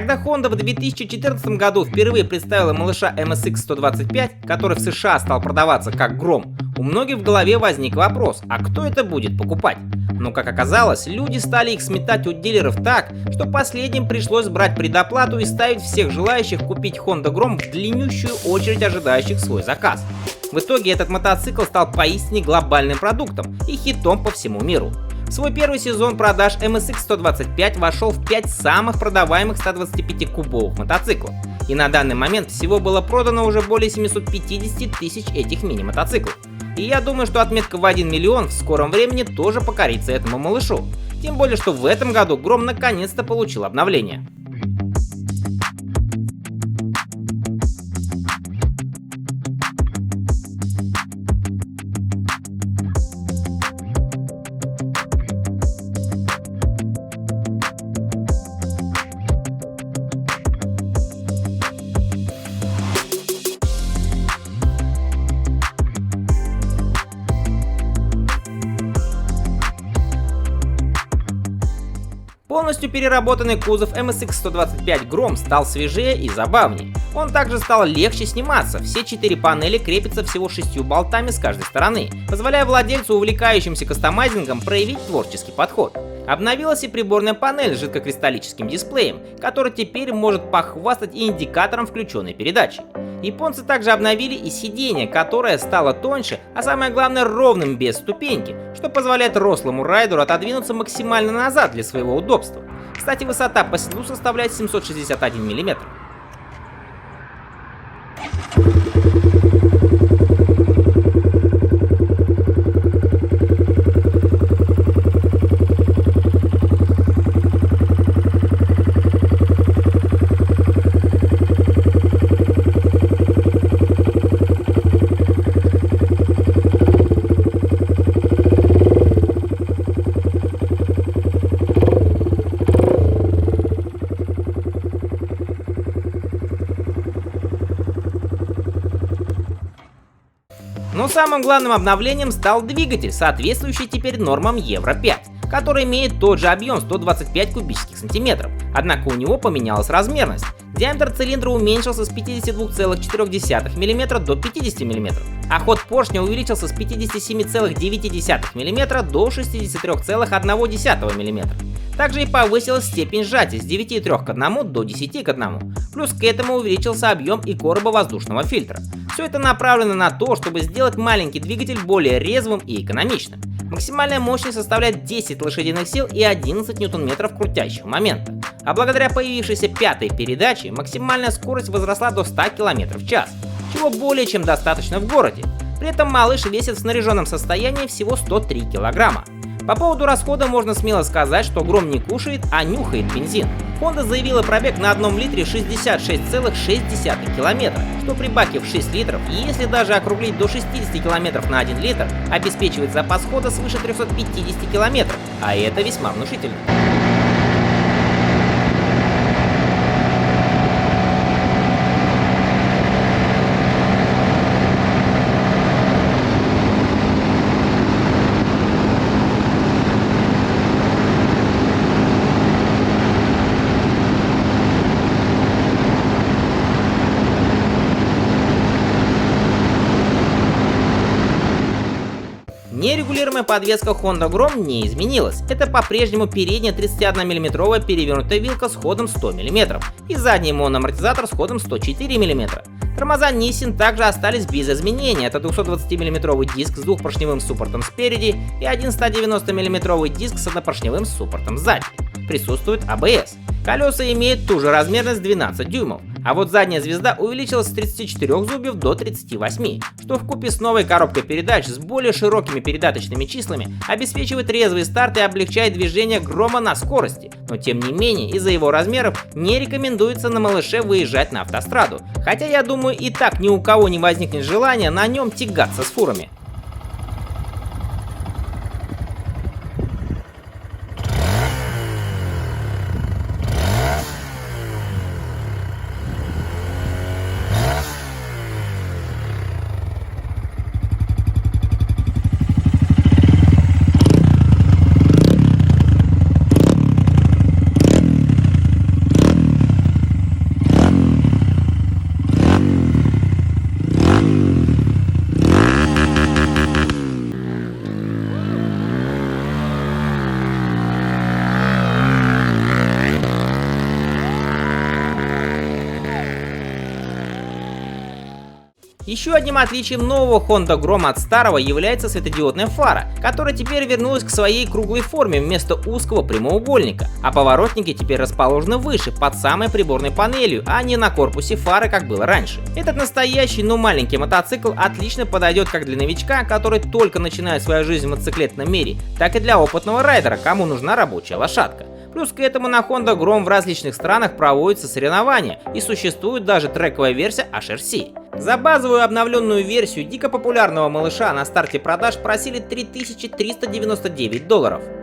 Когда Honda в 2014 году впервые представила малыша MSX 125, который в США стал продаваться как Гром, у многих в голове возник вопрос, а кто это будет покупать? Но как оказалось, люди стали их сметать у дилеров так, что последним пришлось брать предоплату и ставить всех желающих купить Honda Grom в длиннющую очередь ожидающих свой заказ. В итоге этот мотоцикл стал поистине глобальным продуктом и хитом по всему миру. В свой первый сезон продаж MSX 125 вошел в 5 самых продаваемых 125-кубовых мотоциклов. И на данный момент всего было продано уже более 750 тысяч этих мини-мотоциклов. И я думаю, что отметка в 1 миллион в скором времени тоже покорится этому малышу. Тем более, что в этом году Гром наконец-то получил обновление. Полностью переработанный кузов MSX 125 Grom стал свежее и забавнее. Он также стал легче сниматься, все 4 панели крепятся всего 6 болтами с каждой стороны, позволяя владельцу, увлекающимся кастомайзингом, проявить творческий подход. Обновилась и приборная панель с жидкокристаллическим дисплеем, который теперь может похвастать и индикатором включенной передачи. Японцы также обновили и сиденье, которое стало тоньше, а самое главное ровным без ступеньки, что позволяет рослому райдеру отодвинуться максимально назад для своего удобства. Кстати, высота по седлу составляет 761 мм. Но самым главным обновлением стал двигатель, соответствующий теперь нормам Евро-5, который имеет тот же объем 125 кубических сантиметров, однако у него поменялась размерность. Диаметр цилиндра уменьшился с 52,4 мм до 50 мм, а ход поршня увеличился с 57,9 мм до 63,1 мм. Также и повысилась степень сжатия с 9,3 к 1 до 10 к 1, плюс к этому увеличился объем и короба воздушного фильтра. Все это направлено на то, чтобы сделать маленький двигатель более резвым и экономичным. Максимальная мощность составляет 10 лошадиных сил и 11 ньютон-метров крутящего момента. А благодаря появившейся пятой передаче максимальная скорость возросла до 100 км в час, чего более чем достаточно в городе. При этом малыш весит в снаряженном состоянии всего 103 килограмма. По поводу расхода можно смело сказать, что Гром не кушает, а нюхает бензин. Honda заявила пробег на 1 литре 66,6 километра, что при баке в 6 литров, если даже округлить до 60 километров на 1 литр, обеспечивает запас хода свыше 350 километров, а это весьма внушительно. Нерегулируемая подвеска Honda Grom не изменилась. Это по-прежнему передняя 31 мм перевернутая вилка с ходом 100 мм и задний моноамортизатор с ходом 104 мм. Тормоза Nissin также остались без изменений. Это 220 мм диск с двухпоршневым суппортом спереди и один 190 мм диск с однопоршневым суппортом сзади. Присутствует ABS. Колеса имеют ту же размерность 12 дюймов, а вот задняя звезда увеличилась с 34 зубьев до 38, что вкупе с новой коробкой передач с более широкими передаточными числами обеспечивает резвый старт и облегчает движение Грома на скорости, но тем не менее из-за его размеров не рекомендуется на малыше выезжать на автостраду, хотя я думаю и так ни у кого не возникнет желания на нем тягаться с фурами. Еще одним отличием нового Honda Grom от старого является светодиодная фара, которая теперь вернулась к своей круглой форме вместо узкого прямоугольника, а поворотники теперь расположены выше, под самой приборной панелью, а не на корпусе фары, как было раньше. Этот настоящий, но маленький мотоцикл отлично подойдет как для новичка, который только начинает свою жизнь в мотоциклетном мире, так и для опытного райдера, кому нужна рабочая лошадка. Плюс к этому на Honda Grom в различных странах проводятся соревнования и существует даже трековая версия HRC. За базовую обновленную версию дико популярного малыша на старте продаж просили $3399.